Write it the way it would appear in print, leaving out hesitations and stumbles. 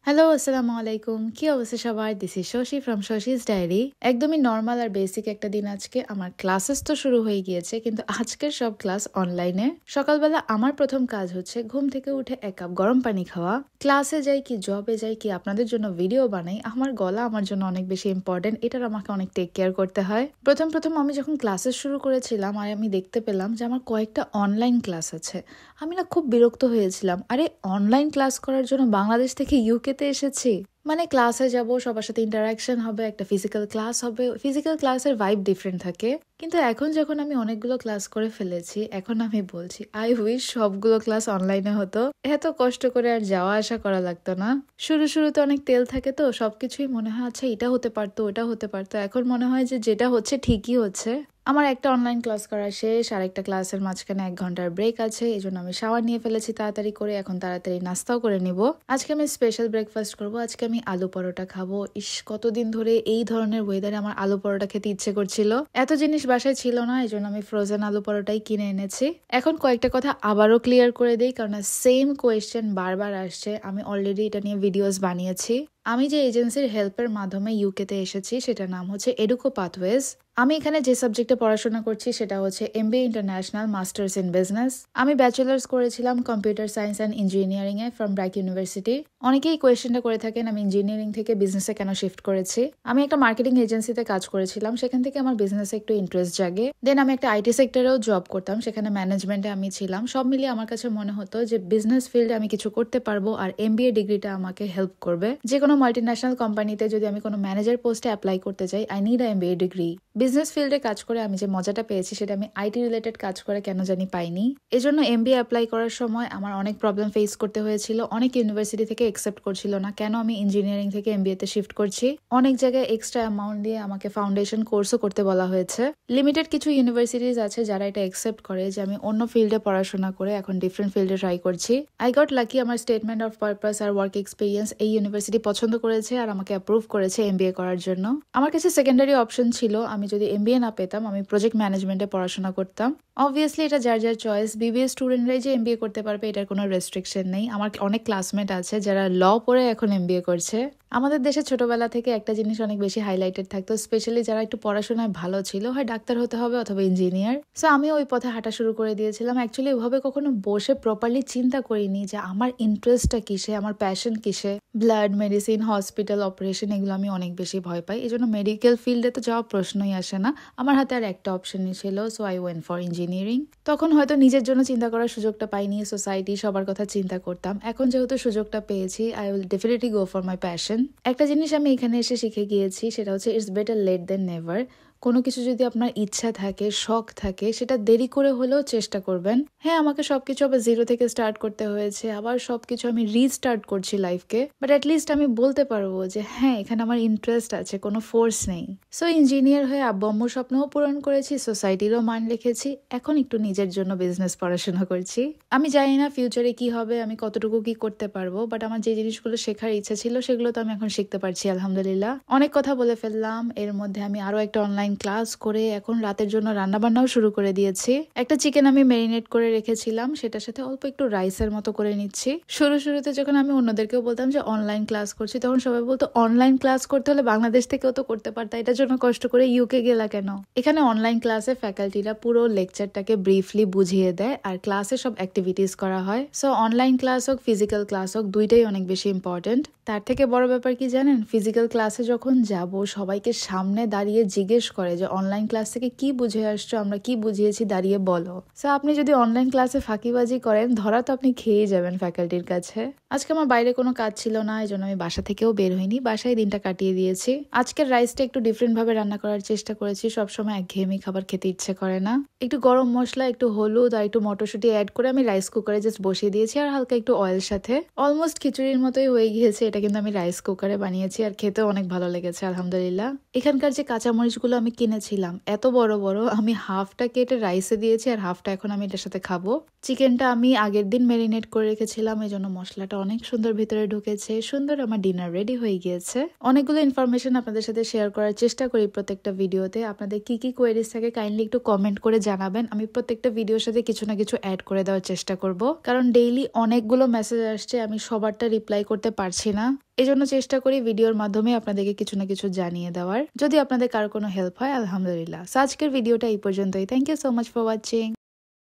Hello, আসসালামু আলাইকুম। কি অবস্থা সবার? This is Shashi from Shashi's diary. একদমই নর্মাল আর বেসিক একটা দিন আজকে। আমার ক্লাসেস তো শুরু হয়ে গিয়েছে, কিন্তু আজকের সব ক্লাস অনলাইনে। সকালবেলা আমার প্রথম কাজ হচ্ছে ঘুম থেকে উঠে 1 কাপ গরম পানি খাওয়া। ক্লাসে যাই কি জবে যাই কি আপনাদের জন্য ভিডিও বানাই, আমার গলা আমার জন্য অনেক বেশি ইম্পর্টেন্ট। এটার আমাকে অনেক টেক কেয়ার করতে হয়। প্রথম আমি যখন ক্লাসেস শুরু করেছিলাম আর আমি দেখতে পেলাম যে আমার কয়েকটা অনলাইন ক্লাস আছে, আমি না খুব বিরক্ত হয়েছিলাম। আরে অনলাইন ক্লাস করার জন্য বাংলাদেশ থেকে ইউকেতে এসেছি, মানে ক্লাসে যাব, সবার সাথে ইন্টারাকশন হবে, একটা ফিজিক্যাল ক্লাস হবে। ফিজিক্যাল ক্লাসের ভাইব ডিফারেন্ট থাকে। কিন্তু এখন যখন আমি অনেকগুলো ক্লাস করে ফেলেছি, এখন আমি বলছি আই উইশ সবগুলো ক্লাস অনলাইনে হতো। এত কষ্ট করে আর যাওয়া আসা করা লাগতো না। শুরুতে অনেক তেল থাকে তো সবকিছুই মনে হয় আচ্ছা এটা হতে পারতো, ওটা হতে পারতো। এখন মনে হয় যে যেটা হচ্ছে ঠিকই হচ্ছে। আমার একটা অনলাইন ক্লাস করা শেষ, আর একটা ক্লাসের মাঝখানে 1 ঘন্টার ব্রেক আছে, এই জন্য আমি শাওয়ার নিয়ে ফেলেছি তাড়াতাড়ি করে। এখন তাড়াতাড়ি নাস্তাও করে নিব। আজকে আমি স্পেশাল ব্রেকফাস্ট করব। আজকে আমি আলু পরোটা খাবো। কতদিন ধরে এই ধরনের ওয়েদারে আমার আলু পরোটা খেতে ইচ্ছে করছিল। এত জিনিস বাসায় ছিল না, এই জন্য আমি ফ্রোজেন আলু পরোটাই কিনে এনেছি। এখন কয়েকটা কথা আবারও ক্লিয়ার করে দিই, কারণ সেম কোয়েশ্চেন বারবার আসছে। আমি অলরেডি এটা নিয়ে ভিডিওস বানিয়েছি। আমি যে এজেন্সির হেল্পের মাধ্যমে ইউকেতে এসেছি সেটার নাম হচ্ছে এডুকো পাথওয়েজ। আমি এখানে যে সাবজেক্টে পড়াশোনা করছি সেটা হচ্ছে MBA international masters in business. আমি ব্যাচেলার্স করেছিলাম computer science and engineering A from BRAC university. অনেকেই কোয়েশ্চেনটা করে থাকেন আমি ইঞ্জিনিয়ারিং থেকে বিজনেসে কেন শিফট করেছি। আমি একটা মার্কেটিং এজেন্সিতে কাজ করেছিলাম, সেখান থেকে আমার বিজনেসে একটু ইন্টারেস্ট জাগে। দেন আমি একটা IT সেক্টরেও জব করতাম, সেখানে ম্যানেজমেন্টে আমি ছিলাম। সব মিলিয়ে আমার কাছে মনে হতো যে বিজনেস ফিল্ডে আমি কিছু করতে পারবো, আর MBA ডিগ্রিটা আমাকে হেল্প করবে। যে কোনো মাল্টিন্যাশনাল কোম্পানিতে যদি আমি কোনো ম্যানেজার পোস্টে অ্যাপ্লাই করতে চাই, I need MBA degree. Business ফিল্ডে কাজ করে আমি যে মজাটা পেয়েছি সেটা আমি IT রিলেটেড কাজ করে কেন জানি পাইনি। এজন্য MBA অ্যাপ্লাই করার সময় আমার অনেক প্রবলেম ফেস করতে হয়েছিল। অনেক ইউনিভার্সিটি থেকে একসেপ্ট করছিল না কেন আমি ইঞ্জিনিয়ারিং থেকে MBA তে শিফট করছি। অনেক জায়গায় এক্সট্রা অ্যামাউন্ট দিয়ে আমাকে ফাউন্ডেশন কোর্সও করতে বলা হয়েছে। লিমিটেড কিছু ইউনিভার্সিটিজ আছে যারা এটা একসেপ্ট করে যে আমি অন্য ফিল্ডে পড়াশোনা করে এখন ডিফারেন্ট ফিল্ডে ট্রাই করছি। আই গট লাকি, আমার স্টেটমেন্ট অফ পারপাস আর ওয়ার্ক এক্সপিরিয়েন্স এই ইউনিভার্সিটি পছন্দ করেছে আর আমাকে অ্যাপ্রুভ করেছে MBA করার জন্য। আমার কাছে সেকেন্ডারি অপশন ছিল, আমি যদি MBA না পেতাম আমি প্রজেক্ট ম্যানেজমেন্টে পড়াশোনা করতাম। অবভিয়াসলি এটা যার যার চয়েস। BBA স্টুডেন্টরাই যে MBA করতে পারবে এটার কোনো রেস্ট্রিকশন নেই। আমার অনেক ক্লাসমেট আছে যারা ল পড়ে এখন MBA করছে। আমাদের দেশে ছোটবেলা থেকে একটা জিনিস অনেক বেশি হাইলাইটেড থাকতো, স্পেশালি যারা একটু পড়াশোনায় ভালো ছিল, হয় ডাক্তার হতে হবে অথবা ইঞ্জিনিয়ার। সো আমি ওই পথে হাঁটা শুরু করে দিয়েছিলাম। অ্যাকচুয়ালি ওইভাবে কখনো বসে প্রপারলি চিন্তা করিনি যে আমার ইন্টারেস্টটা কিসে, আমার প্যাশন কিসে। ব্লাড, মেডিসিন, হসপিটাল, অপারেশন এগুলো আমি অনেক বেশি ভয় পাই, এই জন্য মেডিকেল ফিল্ডে তো যাওয়ার প্রশ্নই আসে না। আমার হাতে আর একটা অপশনই ছিল, so I went for engineering. তখন হয়তো নিজের জন্য চিন্তা করার সুযোগটা পাইনি, সোসাইটি সবার কথা চিন্তা করতাম। এখন যেহেতু সুযোগটা পেয়েছি, I will definitely go for my passion. একটা জিনিস আমি এখানে এসে শিখে গিয়েছি, সেটা হচ্ছে it's better late than never. কোনো কিছু যদি আপনার ইচ্ছা থাকে, শখ থাকে, সেটা দেরি করে হলেও চেষ্টা করবেন। হ্যাঁ, আমাকে সবকিছু আবার জিরো থেকে স্টার্ট করতে হয়েছে, আবার সবকিছু আমি রিস্টার্ট করছি লাইফকে, বাট অ্যাটলিস্ট আমি বলতে পারবো যে হ্যাঁ এখানে আমার ইন্টারেস্ট আছে, কোনো ফোর্স নেই। সো ইঞ্জিনিয়ার হয়ে আব্বু আম্মুর স্বপ্নও পূরণ করেছি, সোসাইটিরও মান রেখেছি। এখন একটু নিজের জন্য বিজনেস পড়াশোনা করছি। আমি জানি না ফিউচারে কি হবে, আমি কতটুকু কি করতে পারবো, বাট আমার যে জিনিসগুলো শেখার ইচ্ছা ছিল সেগুলো তো আমি এখন শিখতে পারছি আলহামদুলিল্লাহ। অনেক কথা বলে ফেললাম। এর মধ্যে আমি আরো একটা অনলাইন ক্লাস করে এখন রাতের জন্য রান্না বান্নাও শুরু করে দিয়েছি। একটা চিকেন আমি ম্যারিনেট করে রেখেছিলাম, সেটার সাথে অল্প একটু রাইসের মতো করে নিচ্ছি। শুরুতে যখন আমি অন্যদেরকেও বলতাম যে অনলাইন ক্লাস করছি, তখন সবাই বলতো অনলাইন ক্লাস করতে হলে বাংলাদেশ থেকেও তো করতে পারতা, এটার জন্য কষ্ট করে ইউকে গেলা কেন। এখানে অনলাইন ক্লাসে ফ্যাকাল্টিরা পুরো লেকচারটাকে ব্রিফলি বুঝিয়ে দেয় আর ক্লাসে সব অ্যাক্টিভিটিস করা হয়। সো অনলাইন ক্লাস হোক ফিজিক্যাল ক্লাস হোক, দুইটাই অনেক বেশি ইম্পর্টেন্ট। তার থেকে বড় ব্যাপার কি জানেন, ফিজিক্যাল ক্লাসে যখন যাব সবাইকে সামনে দাঁড়িয়ে জিজ্ঞেস করে যে অনলাইন ক্লাস থেকে কি বুঝে আসছো, আমরা কি বুঝিয়েছি, দাঁড়িয়ে বলো। সো আপনি যদি অনলাইন ক্লাসে ফাঁকিবাজি করেন, ধরা তো আপনি খেয়ে যাবেন ফ্যাকাল্টির কাছে। আজকে আমার বাইরে কোনো কাজ ছিল না, এই জন্য আমি বাসা থেকেও বের হইনি, বাসায় দিনটা কাটিয়ে দিয়েছি। আজকের রাইসটা একটু ডিফারেন্ট ভাবে রান্না করার চেষ্টা করেছি। সবসময় একঘেয়েমি খাবার খেতে ইচ্ছে করে না। একটু গরম মশলা, একটু হলুদ আর একটু মটরশুঁটি অ্যাড করে আমি রাইস কুকারে জাস্ট বসিয়ে দিয়েছি, আর হালকা একটু অয়েল সাথে। অলমোস্ট খিচুড়ির মতোই হয়ে গিয়েছে। এটা কিন্তু আমি রাইস কুকারে বানিয়েছি আর খেতেও অনেক ভালো লেগেছে আলহামদুলিল্লাহ। এখানকার যে কাঁচামরিচগুলো আমি কিনেছিলাম এত বড় বড়, আমি হাফটা কেটে রাইসে দিয়েছি আর হাফটা এখন আমি এটার সাথে খাবো। চিকেনটা আমি আগের দিন ম্যারিনেট করে রেখেছিলাম, এই জন্য মশলাটা অনেক সুন্দর ভিতরে ঢুকেছে। সুন্দর আমার ডিনার রেডি হয়ে গিয়েছে। অনেকগুলো ইনফরমেশন আপনাদের সাথে শেয়ার করার চেষ্টা করি প্রত্যেকটা ভিডিওতে। আপনাদের কি কি কোয়েরিজ থাকে কাইন্ডলি একটু কমেন্ট করে জানাবেন। আমি প্রত্যেকটা ভিডিওর সাথে কিছু না কিছু অ্যাড করে দেওয়ার চেষ্টা করব, কারণ ডেইলি অনেকগুলো মেসেজ আসছে, আমি সবারটা রিপ্লাই করতে পারছি না। এই জন্য চেষ্টা করি ভিডিওর মাধ্যমে আপনাদেরকে কিছু না কিছু জানিয়ে দেওয়ার। যদি আপনাদের কারো কোনো হেল্প হয় আলহামদুলিল্লাহ। আজকের ভিডিওটা এই পর্যন্তই। Thank you so much for watching.